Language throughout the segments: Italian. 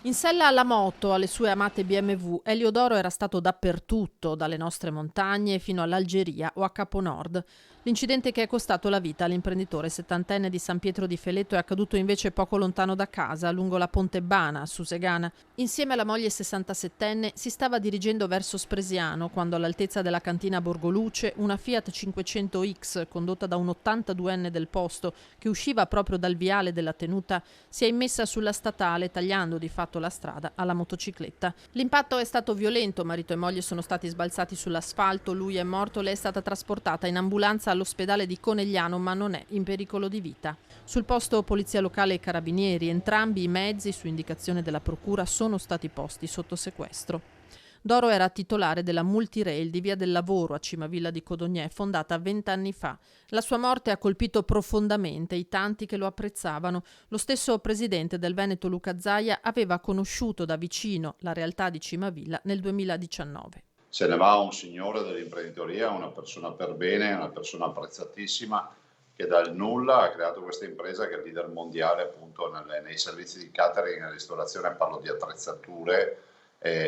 In sella alla moto, alle sue amate BMW, Eliodoro era stato dappertutto, dalle nostre montagne fino all'Algeria o a Capo Nord. L'incidente che è costato la vita all'imprenditore settantenne di San Pietro di Feletto è accaduto invece poco lontano da casa, lungo la Ponte Bana, a Susegana. Insieme alla moglie 67enne si stava dirigendo verso Spresiano quando, all'altezza della cantina Borgoluce, una Fiat 500X condotta da un 82enne del posto che usciva proprio dal viale della tenuta si è immessa sulla statale, tagliando di fatto la strada alla motocicletta. L'impatto è stato violento, marito e moglie sono stati sbalzati sull'asfalto, lui è morto, lei è stata trasportata in ambulanza all'ospedale di Conegliano ma non è in pericolo di vita. Sul posto polizia locale e carabinieri, entrambi i mezzi su indicazione della procura sono stati posti sotto sequestro. Doro era titolare della Multirail di Via del Lavoro a Cimavilla di Codognè, fondata 20 anni fa. La sua morte ha colpito profondamente i tanti che lo apprezzavano. Lo stesso presidente del Veneto Luca Zaia aveva conosciuto da vicino la realtà di Cimavilla nel 2019. Se ne va un signore dell'imprenditoria, una persona per bene, una persona apprezzatissima, che dal nulla ha creato questa impresa che è leader mondiale appunto nei servizi di catering e ristorazione. Parlo di attrezzature,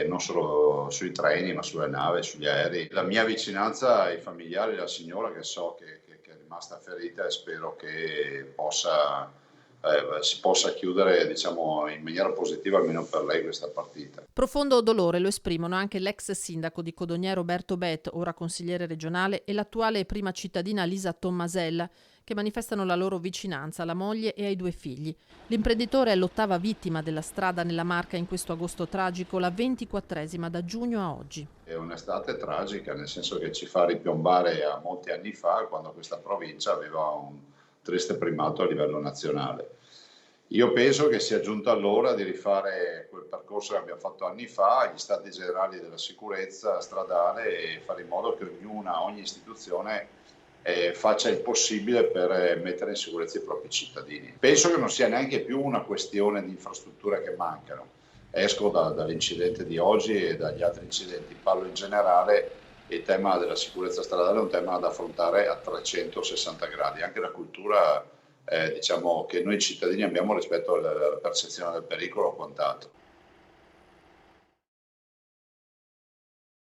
non solo sui treni ma sulle navi, sugli aerei. La mia vicinanza ai familiari della signora, che so che è rimasta ferita, e spero che si possa chiudere, diciamo, in maniera positiva almeno per lei questa partita. Profondo dolore lo esprimono anche l'ex sindaco di Codognè Roberto Bet, ora consigliere regionale, e l'attuale prima cittadina Lisa Tommasella, che manifestano la loro vicinanza alla moglie e ai due figli. L'imprenditore è l'8ª vittima della strada nella Marca in questo agosto tragico, la 24ª da giugno a oggi. È un'estate tragica, nel senso che ci fa ripiombare a molti anni fa, quando questa provincia aveva un triste primato a livello nazionale. Io penso che sia giunta l'ora di rifare quel percorso che abbiamo fatto anni fa, gli stati generali della sicurezza stradale, e fare in modo che ogni istituzione faccia il possibile per mettere in sicurezza i propri cittadini. Penso che non sia neanche più una questione di infrastrutture che mancano. Esco dall'incidente di oggi e dagli altri incidenti, parlo in generale. Il tema della sicurezza stradale è un tema da affrontare a 360 gradi, anche la cultura diciamo che noi cittadini abbiamo rispetto alla percezione del pericolo o quant'altro.